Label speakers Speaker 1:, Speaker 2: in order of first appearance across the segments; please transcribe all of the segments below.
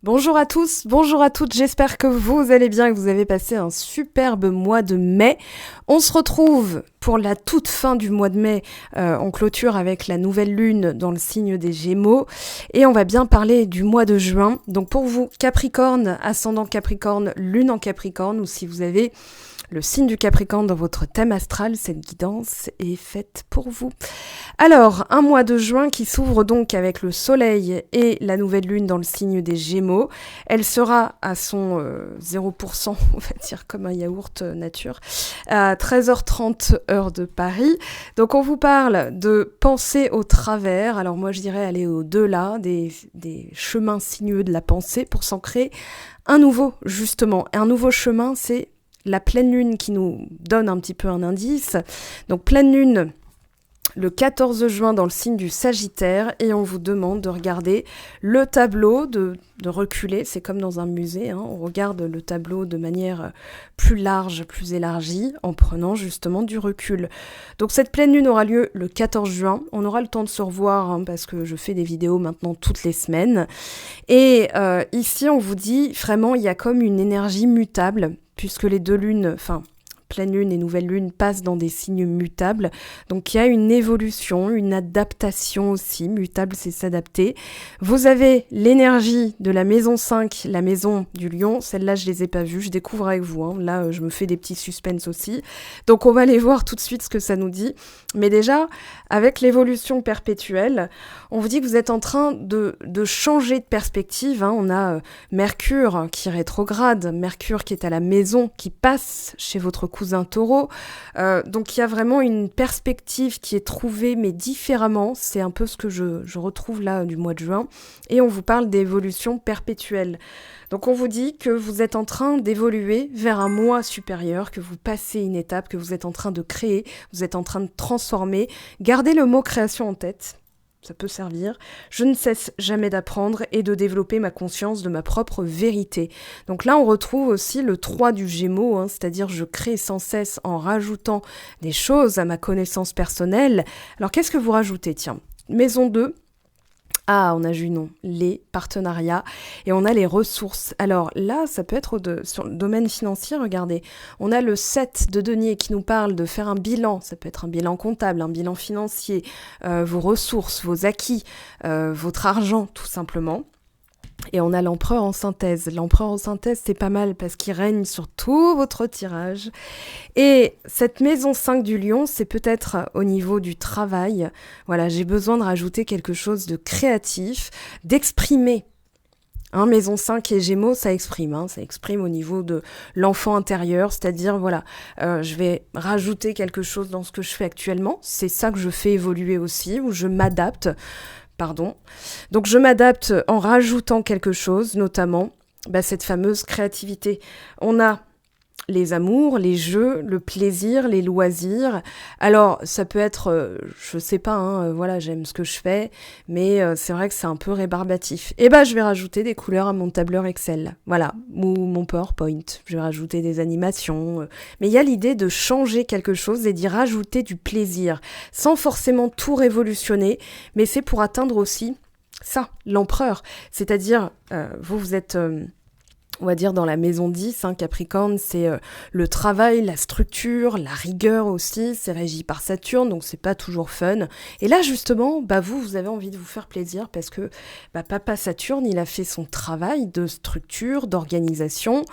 Speaker 1: Bonjour à tous, bonjour à toutes, j'espère que vous allez bien, que vous avez passé un superbe mois de mai. On se retrouve pour la toute fin du mois de mai, on clôture avec la nouvelle lune dans le signe des Gémeaux et on va bien parler du mois de juin. Donc pour vous, Capricorne, ascendant Capricorne, lune en Capricorne, ou si vous avez le signe du Capricorne dans votre thème astral, cette guidance est faite pour vous. Alors, un mois de juin qui s'ouvre donc avec le soleil et la nouvelle lune dans le signe des Gémeaux. Elle sera à son 0%, on va dire comme un yaourt nature, à 13h30 heure de Paris. Donc on vous parle de penser au travers. Alors moi je dirais aller au-delà des chemins sinueux de la pensée pour s'ancrer un nouveau, justement. Un nouveau chemin, c'est la pleine lune qui nous donne un petit peu un indice. Donc pleine lune le 14 juin dans le signe du Sagittaire et on vous demande de regarder le tableau, de reculer, c'est comme dans un musée, on regarde le tableau de manière plus large, plus élargie, en prenant justement du recul. Donc cette pleine lune aura lieu le 14 juin, on aura le temps de se revoir parce que je fais des vidéos maintenant toutes les semaines. Et ici on vous dit vraiment il y a comme une énergie mutable, puisque les deux lunes, pleine lune et nouvelle lune passent dans des signes mutables. Donc il y a une évolution, une adaptation aussi. Mutable, c'est s'adapter. Vous avez l'énergie de la maison 5, la maison du lion. Celle-là, je les ai pas vues. Je découvre avec vous. Là, je me fais des petits suspens aussi. Donc on va aller voir tout de suite ce que ça nous dit. Mais déjà, avec l'évolution perpétuelle, on vous dit que vous êtes en train de changer de perspective. On a Mercure qui rétrograde, Mercure qui est à la maison, qui passe chez votre cousin Taureau. Donc il y a vraiment une perspective qui est trouvée, mais différemment. C'est un peu ce que je retrouve là du mois de juin. Et on vous parle d'évolution perpétuelle. Donc on vous dit que vous êtes en train d'évoluer vers un moi supérieur, que vous passez une étape, que vous êtes en train de créer, vous êtes en train de transformer. Gardez le mot création en tête. Ça peut servir. Je ne cesse jamais d'apprendre et de développer ma conscience de ma propre vérité. Donc là, on retrouve aussi le 3 du Gémeaux, c'est-à-dire je crée sans cesse en rajoutant des choses à ma connaissance personnelle. Alors qu'est-ce que vous rajoutez ? Tiens, maison 2. Ah, on a vu non, les partenariats et on a les ressources. Alors là, ça peut être sur le domaine financier, regardez. On a le 7 de denier qui nous parle de faire un bilan. Ça peut être un bilan comptable, un bilan financier, vos ressources, vos acquis, votre argent tout simplement. Et on a l'empereur en synthèse. L'empereur en synthèse, c'est pas mal parce qu'il règne sur tout votre tirage. Et cette maison 5 du lion, c'est peut-être au niveau du travail. Voilà, j'ai besoin de rajouter quelque chose de créatif, d'exprimer. Maison 5 et Gémeaux, ça exprime au niveau de l'enfant intérieur, c'est-à-dire, je vais rajouter quelque chose dans ce que je fais actuellement. C'est ça que je fais évoluer aussi, où je m'adapte. Donc je m'adapte en rajoutant quelque chose, notamment cette fameuse créativité. On a les amours, les jeux, le plaisir, les loisirs. Alors ça peut être, je sais pas, j'aime ce que je fais, mais c'est vrai que c'est un peu rébarbatif. Et je vais rajouter des couleurs à mon tableur Excel, ou mon PowerPoint. Je vais rajouter des animations. Mais il y a l'idée de changer quelque chose et d'y rajouter du plaisir, sans forcément tout révolutionner, mais c'est pour atteindre aussi ça, l'empereur. C'est-à-dire, vous êtes... on va dire dans la maison 10, Capricorne, c'est le travail, la structure, la rigueur aussi, c'est régi par Saturne, donc c'est pas toujours fun. Et là justement, vous avez envie de vous faire plaisir parce que papa Saturne, il a fait son travail de structure, d'organisation.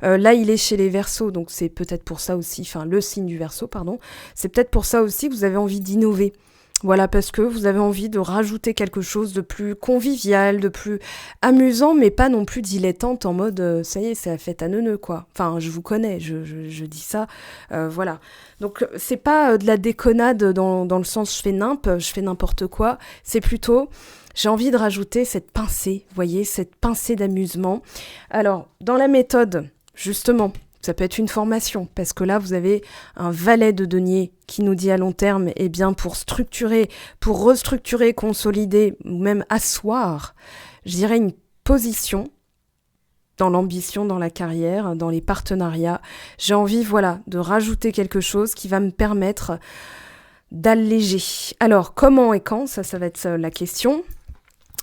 Speaker 1: Là, il est chez les Verseaux, donc c'est peut-être pour ça aussi, le signe du Verseau, c'est peut-être pour ça aussi que vous avez envie d'innover. Voilà, parce que vous avez envie de rajouter quelque chose de plus convivial, de plus amusant, mais pas non plus dilettante en mode ça y est, c'est la fête à neuneux, quoi. Enfin, je vous connais, je dis ça, voilà. Donc, c'est pas de la déconnade dans le sens je fais n'importe quoi, c'est plutôt... J'ai envie de rajouter cette pincée, vous voyez, cette pincée d'amusement. Alors, dans la méthode, justement... Ça peut être une formation, parce que là, vous avez un valet de denier qui nous dit à long terme, pour structurer, pour restructurer, consolider, ou même asseoir, je dirais une position dans l'ambition, dans la carrière, dans les partenariats. J'ai envie, de rajouter quelque chose qui va me permettre d'alléger. Alors, comment et quand, ça va être la question.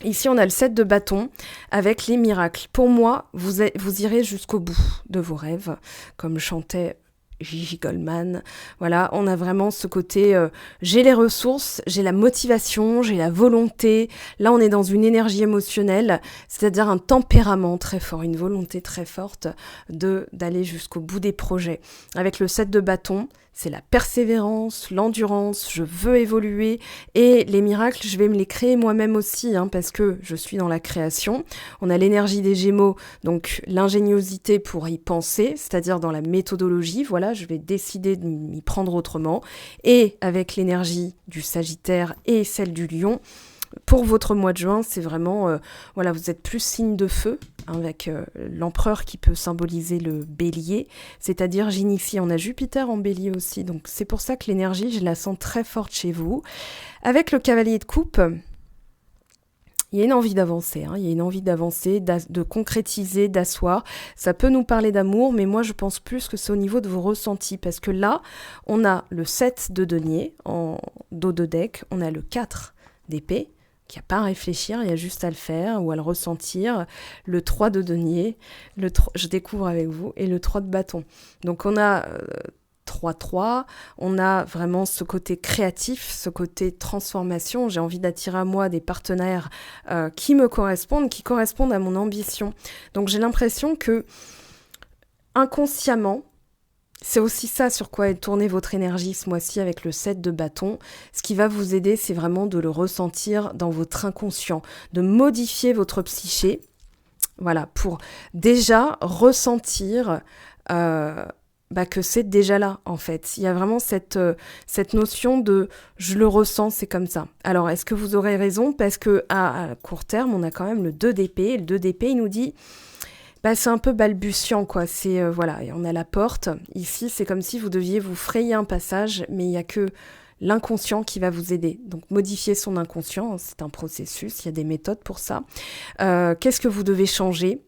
Speaker 1: Ici, on a le 7 de bâton avec les miracles. Pour moi, vous irez jusqu'au bout de vos rêves, comme chantait Gigi Goldman. Voilà, on a vraiment ce côté, j'ai les ressources, j'ai la motivation, j'ai la volonté. Là, on est dans une énergie émotionnelle, c'est-à-dire un tempérament très fort, une volonté très forte d'aller jusqu'au bout des projets. Avec le 7 de bâton, c'est la persévérance, l'endurance, je veux évoluer, et les miracles, je vais me les créer moi-même aussi, parce que je suis dans la création. On a l'énergie des Gémeaux, donc l'ingéniosité pour y penser, c'est-à-dire dans la méthodologie, voilà, je vais décider de m'y prendre autrement. Et avec l'énergie du Sagittaire et celle du Lion, pour votre mois de juin, c'est vraiment, voilà, vous êtes plus signe de feu, avec l'empereur qui peut symboliser le bélier, c'est-à-dire j'initie, on a Jupiter en bélier aussi, donc c'est pour ça que l'énergie, je la sens très forte chez vous. Avec le cavalier de coupe, il y a une envie d'avancer, il y a une envie d'avancer, de concrétiser, d'asseoir. Ça peut nous parler d'amour, mais moi je pense plus que c'est au niveau de vos ressentis, parce que là, on a le 7 de denier en dos de deck, on a le 4 d'épée, qu'il n'y a pas à réfléchir, il y a juste à le faire ou à le ressentir. Le 3 de denier, je découvre avec vous, et le 3 de bâton. Donc on a 3-3, on a vraiment ce côté créatif, ce côté transformation. J'ai envie d'attirer à moi des partenaires qui me correspondent, qui correspondent à mon ambition. Donc j'ai l'impression que inconsciemment, c'est aussi ça sur quoi est tournée votre énergie ce mois-ci avec le 7 de bâton. Ce qui va vous aider, c'est vraiment de le ressentir dans votre inconscient, de modifier votre psyché, voilà, pour déjà ressentir que c'est déjà là, en fait. Il y a vraiment cette notion de « je le ressens, c'est comme ça ». Alors, est-ce que vous aurez raison ? Parce que à court terme, on a quand même le 2 d'épée. Et le 2 d'épée, il nous dit... c'est un peu balbutiant, quoi. C'est, voilà, et on a la porte. Ici, c'est comme si vous deviez vous frayer un passage, mais il n'y a que l'inconscient qui va vous aider. Donc, modifier son inconscient, c'est un processus, il y a des méthodes pour ça. Qu'est-ce que vous devez changer ?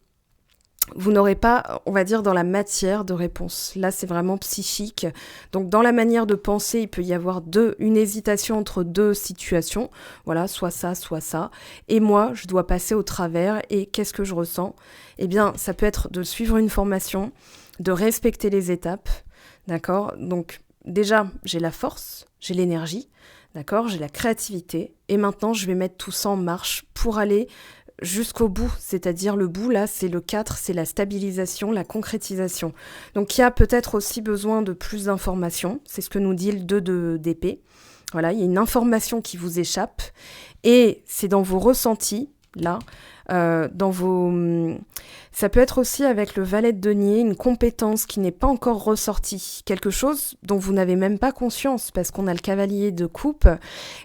Speaker 1: Vous n'aurez pas, on va dire, dans la matière de réponse. Là, c'est vraiment psychique. Donc, dans la manière de penser, il peut y avoir une hésitation entre deux situations. Voilà, soit ça, soit ça. Et moi, je dois passer au travers. Et qu'est-ce que je ressens ? Eh bien, ça peut être de suivre une formation, de respecter les étapes. D'accord ? Donc, déjà, j'ai la force, j'ai l'énergie. D'accord ? J'ai la créativité. Et maintenant, je vais mettre tout ça en marche pour aller jusqu'au bout, c'est-à-dire le bout, là, c'est le 4, c'est la stabilisation, la concrétisation. Donc, il y a peut-être aussi besoin de plus d'informations, c'est ce que nous dit le 2 d'épée. Voilà, il y a une information qui vous échappe, et c'est dans vos ressentis, là, ça peut être aussi avec le valet de denier, une compétence qui n'est pas encore ressortie, quelque chose dont vous n'avez même pas conscience, parce qu'on a le cavalier de coupe,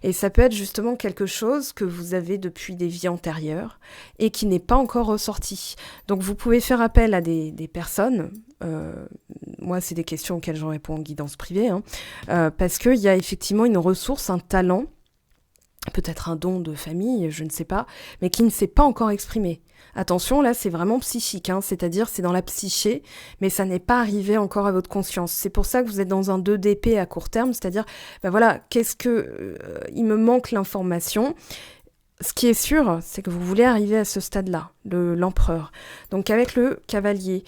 Speaker 1: et ça peut être justement quelque chose que vous avez depuis des vies antérieures, et qui n'est pas encore ressorti. Donc vous pouvez faire appel à des personnes, moi c'est des questions auxquelles j'en réponds en guidance privée, parce qu'il y a effectivement une ressource, un talent, peut-être un don de famille, je ne sais pas, mais qui ne s'est pas encore exprimé. Attention, là, c'est vraiment psychique, c'est-à-dire c'est dans la psyché, mais ça n'est pas arrivé encore à votre conscience. C'est pour ça que vous êtes dans un 2 d'épée à court terme, c'est-à-dire, voilà, il me manque l'information. Ce qui est sûr, c'est que vous voulez arriver à ce stade-là, l'empereur. Donc avec le cavalier,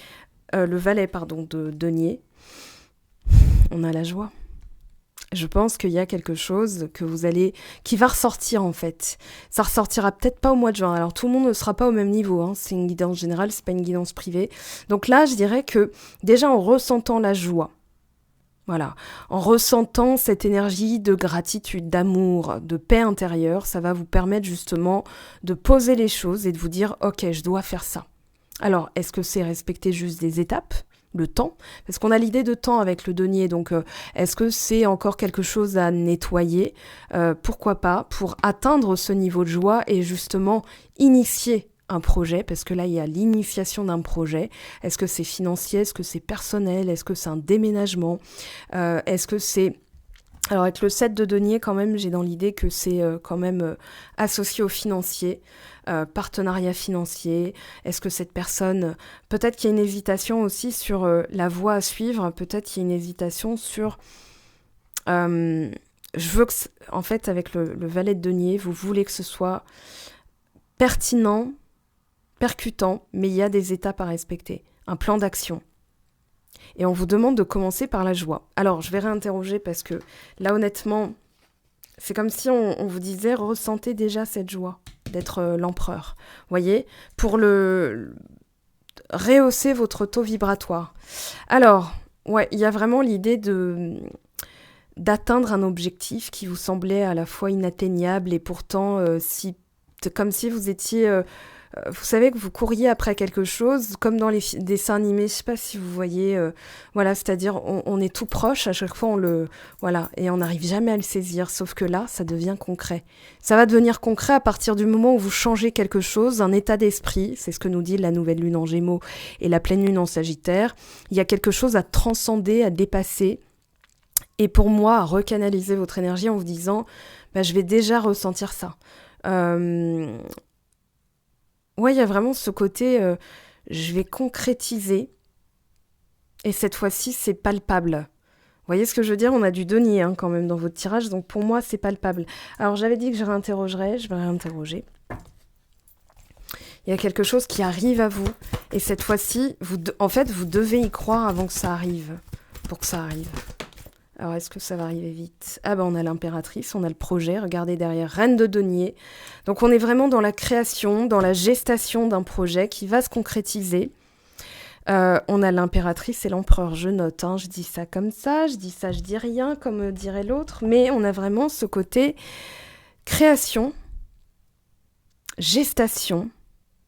Speaker 1: le valet, de denier, on a la joie. Je pense qu'il y a quelque chose qui va ressortir en fait. Ça ressortira peut-être pas au mois de juin. Alors tout le monde ne sera pas au même niveau. C'est une guidance générale, c'est pas une guidance privée. Donc là, je dirais que déjà en ressentant la joie, voilà, en ressentant cette énergie de gratitude, d'amour, de paix intérieure, ça va vous permettre justement de poser les choses et de vous dire « Ok, je dois faire ça ». Alors, est-ce que c'est respecter juste des étapes ? Le temps, parce qu'on a l'idée de temps avec le denier, donc est-ce que c'est encore quelque chose à nettoyer ? Pourquoi pas, pour atteindre ce niveau de joie et justement initier un projet, parce que là il y a l'initiation d'un projet. Est-ce que c'est financier ? Est-ce que c'est personnel ? Est-ce que c'est un déménagement ? Est-ce que c'est... Alors avec le 7 de denier, quand même, j'ai dans l'idée que c'est quand même associé au financier, partenariat financier. Est-ce que cette personne... Peut-être qu'il y a une hésitation aussi sur la voie à suivre, peut-être qu'il y a une hésitation sur... je veux que... En fait, avec le valet de denier, vous voulez que ce soit pertinent, percutant, mais il y a des étapes à respecter, un plan d'action. Et on vous demande de commencer par la joie. Alors, je vais réinterroger parce que là, honnêtement, c'est comme si on vous disait, ressentez déjà cette joie d'être l'empereur. Vous voyez, pour rehausser votre taux vibratoire. Alors, ouais, il y a vraiment l'idée d'atteindre un objectif qui vous semblait à la fois inatteignable et pourtant, comme si vous étiez... vous savez que vous couriez après quelque chose, comme dans les dessins animés, je sais pas si vous voyez, voilà, c'est-à-dire on est tout proche, à chaque fois voilà, et on n'arrive jamais à le saisir, sauf que là, ça devient concret. Ça va devenir concret à partir du moment où vous changez quelque chose, un état d'esprit, c'est ce que nous dit la nouvelle lune en Gémeaux et la pleine lune en Sagittaire, il y a quelque chose à transcender, à dépasser, et pour moi, à recanaliser votre énergie en vous disant, je vais déjà ressentir ça. Ouais, il y a vraiment ce côté, je vais concrétiser, et cette fois-ci, c'est palpable. Vous voyez ce que je veux dire ? On a du denier quand même dans votre tirage, donc pour moi, c'est palpable. Alors, j'avais dit que je réinterrogerais, je vais réinterroger. Il y a quelque chose qui arrive à vous, et cette fois-ci, vous devez y croire avant que ça arrive, pour que ça arrive. Alors, est-ce que ça va arriver vite ? On a l'impératrice, on a le projet, regardez derrière, reine de denier. Donc, on est vraiment dans la création, dans la gestation d'un projet qui va se concrétiser. On a l'impératrice et l'empereur, je note, je dis ça comme ça, je dis rien, comme dirait l'autre, mais on a vraiment ce côté création, gestation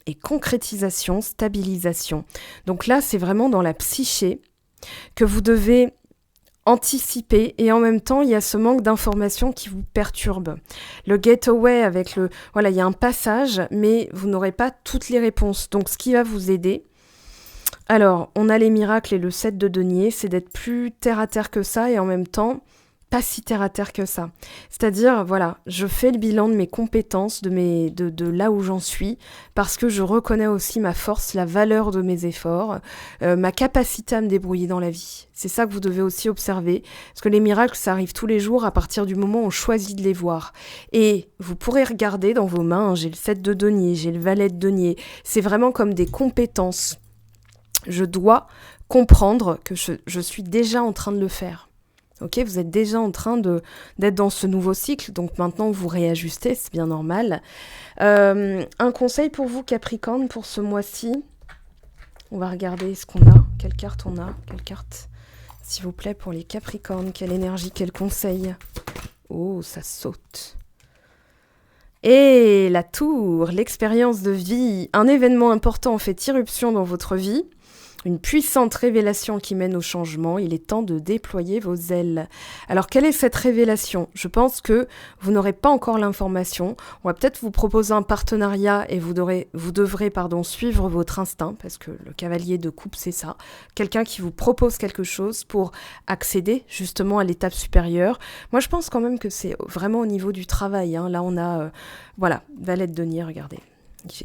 Speaker 1: et concrétisation, stabilisation. Donc là, c'est vraiment dans la psyché que vous devez anticiper, et en même temps, il y a ce manque d'information qui vous perturbe. Le getaway il y a un passage, mais vous n'aurez pas toutes les réponses. Donc, ce qui va vous aider, alors, on a les miracles et le 7 de denier, c'est d'être plus terre à terre que ça, et en même temps, pas si terre à terre que ça. C'est-à-dire, voilà, je fais le bilan de mes compétences, de là où j'en suis, parce que je reconnais aussi ma force, la valeur de mes efforts, ma capacité à me débrouiller dans la vie. C'est ça que vous devez aussi observer, parce que les miracles, ça arrive tous les jours à partir du moment où on choisit de les voir. Et vous pourrez regarder dans vos mains, j'ai le 7 de denier, j'ai le valet de denier, c'est vraiment comme des compétences. Je dois comprendre que je suis déjà en train de le faire. Ok, vous êtes déjà en train d'être dans ce nouveau cycle, donc maintenant vous réajustez, c'est bien normal. Un conseil pour vous, Capricorne, pour ce mois-ci. On va regarder ce qu'on a. Quelle carte on a ? Quelle carte, s'il vous plaît, pour les Capricornes ? Quelle énergie, quel conseil ? Oh, ça saute. Et la tour, l'expérience de vie. Un événement important fait irruption dans votre vie. Une puissante révélation qui mène au changement. Il est temps de déployer vos ailes. Alors, quelle est cette révélation ? Je pense que vous n'aurez pas encore l'information. On va peut-être vous proposer un partenariat et vous devrez suivre votre instinct, parce que le cavalier de coupe, c'est ça. Quelqu'un qui vous propose quelque chose pour accéder justement à l'étape supérieure. Moi, je pense quand même que c'est vraiment au niveau du travail. Là, on a, valet de denier, regardez.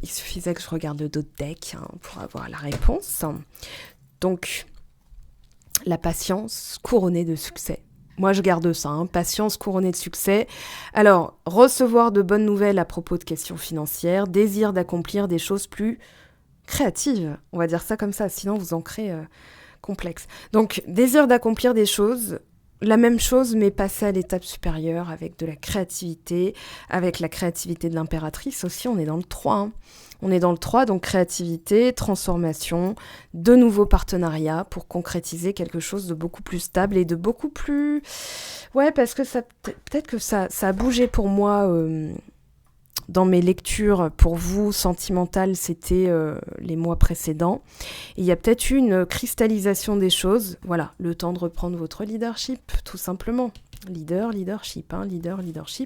Speaker 1: Il suffisait que je regarde d'autres decks pour avoir la réponse. Donc, la patience couronnée de succès. Moi, je garde ça, patience couronnée de succès. Alors, recevoir de bonnes nouvelles à propos de questions financières, désir d'accomplir des choses plus créatives. On va dire ça comme ça, sinon vous en créez complexe. Donc, désir d'accomplir des choses... La même chose, mais passer à l'étape supérieure avec de la créativité, avec la créativité de l'impératrice aussi, on est dans le 3. On est dans le 3, donc créativité, transformation, de nouveaux partenariats pour concrétiser quelque chose de beaucoup plus stable et de beaucoup plus... Ouais, parce que peut-être que ça a bougé pour moi dans mes lectures. Pour vous, sentimentales, c'était les mois précédents. Et il y a peut-être eu une cristallisation des choses. Voilà, le temps de reprendre votre leadership, tout simplement. Leadership,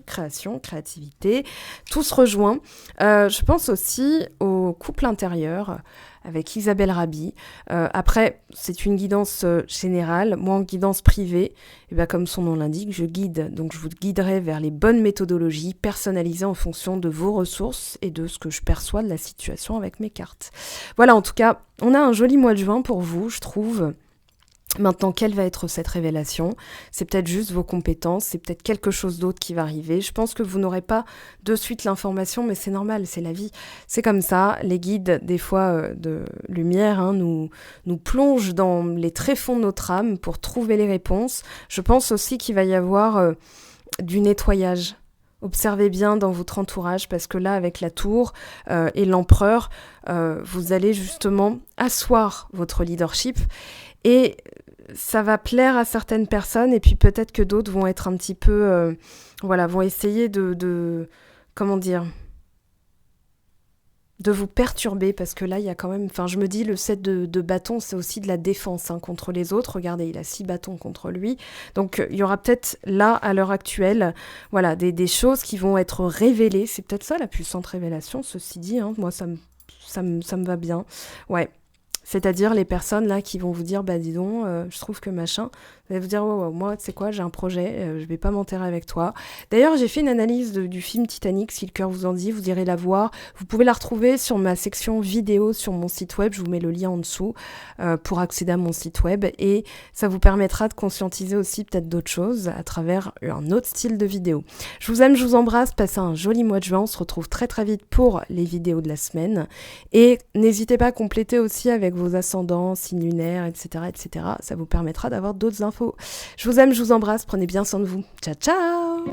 Speaker 1: création, créativité, tout se rejoint. Je pense aussi au couple intérieur avec Isabelle Rabi. Après, c'est une guidance générale. Moi, en guidance privée, comme son nom l'indique, je guide. Donc, je vous guiderai vers les bonnes méthodologies personnalisées en fonction de vos ressources et de ce que je perçois de la situation avec mes cartes. Voilà, en tout cas, on a un joli mois de juin pour vous, je trouve. Maintenant, quelle va être cette révélation? C'est peut-être juste vos compétences, c'est peut-être quelque chose d'autre qui va arriver. Je pense que vous n'aurez pas de suite l'information, mais c'est normal, c'est la vie. C'est comme ça, les guides, des fois de lumière, nous plongent dans les tréfonds de notre âme pour trouver les réponses. Je pense aussi qu'il va y avoir du nettoyage. Observez bien dans votre entourage parce que là, avec la tour et l'empereur, vous allez justement asseoir votre leadership et ça va plaire à certaines personnes et puis peut-être que d'autres vont être un petit peu, vont essayer comment dire, de vous perturber parce que là, il y a quand même, je me dis, le set de bâtons, c'est aussi de la défense contre les autres. Regardez, il a 6 bâtons contre lui. Donc, il y aura peut-être là, à l'heure actuelle, des choses qui vont être révélées. C'est peut-être ça, la puissante révélation, ceci dit. Moi, ça me va bien. Ouais. C'est-à-dire les personnes là qui vont vous dire, bah dis donc, je trouve que machin, vous allez vous dire, ouais, moi, tu sais quoi, j'ai un projet, je vais pas m'enterrer avec toi. D'ailleurs, j'ai fait une analyse du film Titanic, si le cœur vous en dit, vous irez la voir. Vous pouvez la retrouver sur ma section vidéo sur mon site web, je vous mets le lien en dessous pour accéder à mon site web et ça vous permettra de conscientiser aussi peut-être d'autres choses à travers un autre style de vidéo. Je vous aime, je vous embrasse, passez un joli mois de juin, on se retrouve très très vite pour les vidéos de la semaine et n'hésitez pas à compléter aussi avec vos ascendants, signes lunaires, etc., etc. Ça vous permettra d'avoir d'autres infos. Je vous aime, je vous embrasse, prenez bien soin de vous. Ciao, ciao!